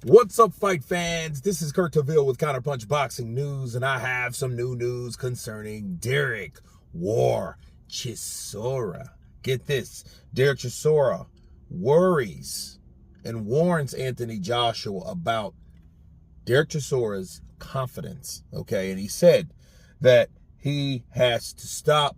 What's up, fight fans? This is Kurt Taville with Counterpunch Boxing News, and I have some new news concerning Derek War Chisora. Get this, Derek Chisora worries and warns Anthony Joshua about Derek Chisora's confidence, okay? And he said that he has to stop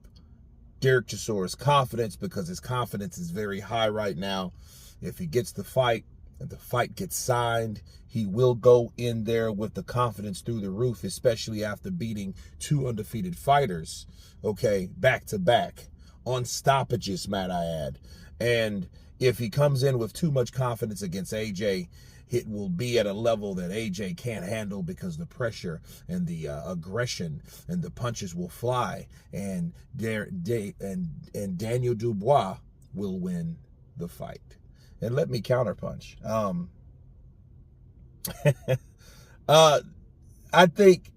Derek Chisora's confidence because his confidence is very high right now. If he gets the fight, and the fight gets signed, he will go in there with the confidence through the roof, especially after beating two undefeated fighters, okay, back to back, on stoppages, might I add. And if he comes in with too much confidence against AJ, it will be at a level that AJ can't handle because the pressure and the aggression and the punches will fly, and Daniel Dubois will win the fight. And let me counterpunch. I think,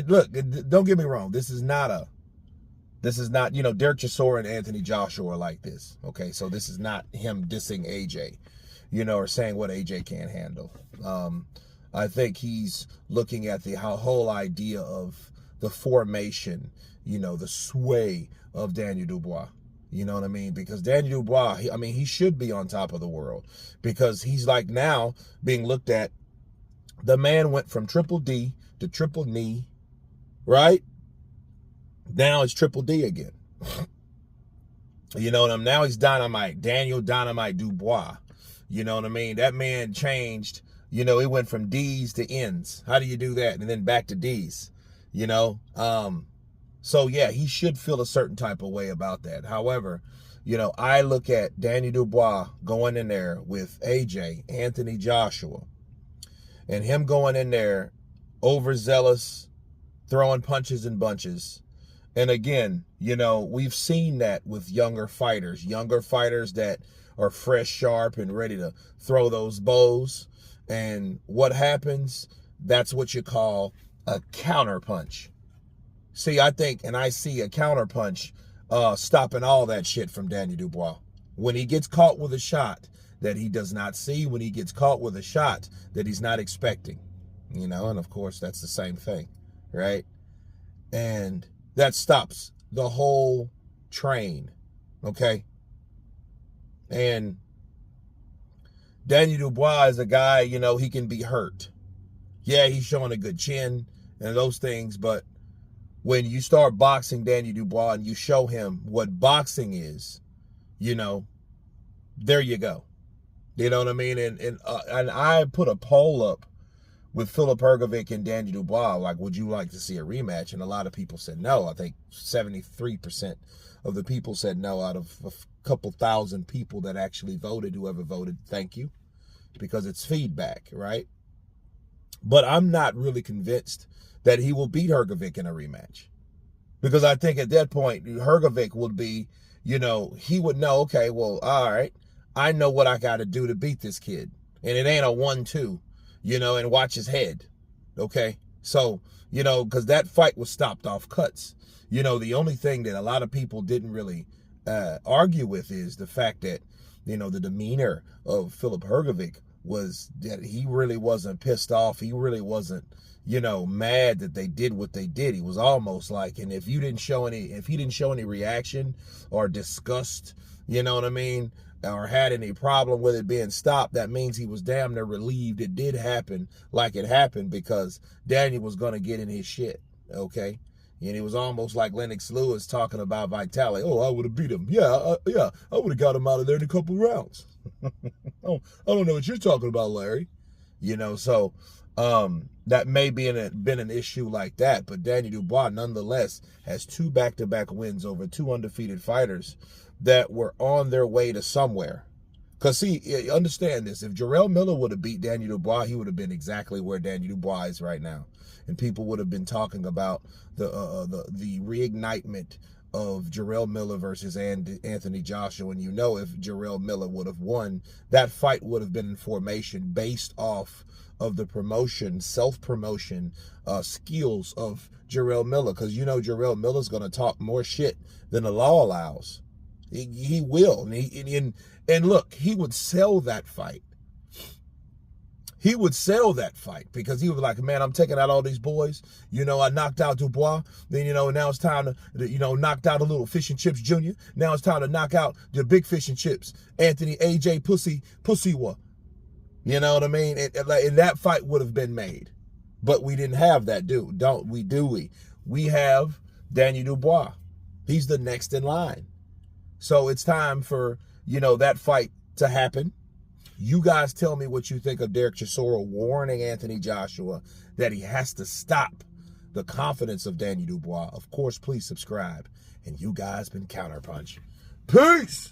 look, don't get me wrong. This is not, Derek Chisora and Anthony Joshua are like this. Okay, so this is not him dissing AJ, or saying what AJ can't handle. I think he's looking at the whole idea of the formation, the sway of Daniel Dubois. You know what I mean? Because Daniel Dubois, he should be on top of the world, because he's like now being looked at. The man went from triple D to triple knee, right? Now it's triple D again. Now he's Dynamite, Daniel Dynamite Dubois. You know what I mean? That man changed. It went from D's to N's. How do you do that? And then back to D's, So, yeah, he should feel a certain type of way about that. However, I look at Daniel Dubois going in there with AJ, Anthony Joshua, and him going in there overzealous, throwing punches and bunches. And again, we've seen that with younger fighters that are fresh, sharp, and ready to throw those bows. And what happens? That's what you call a counterpunch. See, I think, and I see a counterpunch stopping all that shit from Daniel Dubois. When he gets caught with a shot that he does not see, when he gets caught with a shot that he's not expecting, and of course that's the same thing, right? And that stops the whole train, okay? And Daniel Dubois is a guy, he can be hurt. Yeah, he's showing a good chin and those things, but when you start boxing Daniel Dubois and you show him what boxing is, there you go. You know what I mean? And I put a poll up with Filip Hrgovic and Daniel Dubois, like, would you like to see a rematch? And a lot of people said no. I think 73% of the people said no out of a couple thousand people that actually voted. Whoever voted, thank you, because it's feedback, right? But I'm not really convinced that he will beat Hrgovic in a rematch. Because I think at that point, Hrgovic would be, he would know, okay, well, all right, I know what I got to do to beat this kid. And it ain't a 1-2, and watch his head, okay? So, because that fight was stopped off cuts. The only thing that a lot of people didn't really argue with is the fact that, the demeanor of Filip Hrgovic was that he really wasn't pissed off. He really wasn't, mad that they did what they did. He was almost like, and if he didn't show any reaction or disgust, or had any problem with it being stopped, that means he was damn near relieved it did happen like it happened, because Daniel was going to get in his shit, okay? And it was almost like Lennox Lewis talking about Vitali. Oh, I would have beat him. Yeah, I would have got him out of there in a couple rounds. I don't know what you're talking about, Larry. So that may be been an issue like that, but Daniel Dubois nonetheless has two back-to-back wins over two undefeated fighters that were on their way to somewhere. Because, see, understand this. If Jarrell Miller would have beat Daniel Dubois, he would have been exactly where Daniel Dubois is right now. And people would have been talking about the reignitement of Jarrell Miller versus Anthony Joshua. And if Jarrell Miller would have won, that fight would have been in formation based off of the promotion, self-promotion skills of Jarrell Miller. Because Jarrell Miller's going to talk more shit than the law allows. He will. And look, he would sell that fight he would sell that fight because he was like, man, I'm taking out all these boys. You know, I knocked out Dubois. Then, you know, now it's time to, you know, knocked out a little Fish and Chips Jr. Now it's time to knock out the big Fish and Chips, Anthony AJ Pussiwa. You know what I mean? And that fight would have been made. But we didn't have that, don't we? Do we? We have Daniel Dubois. He's the next in line. So it's time for, you know, that fight to happen. You guys tell me what you think of Derek Chisora warning Anthony Joshua that he has to stop the confidence of Daniel Dubois. Of course, please subscribe. And you guys been Counterpunch. Peace!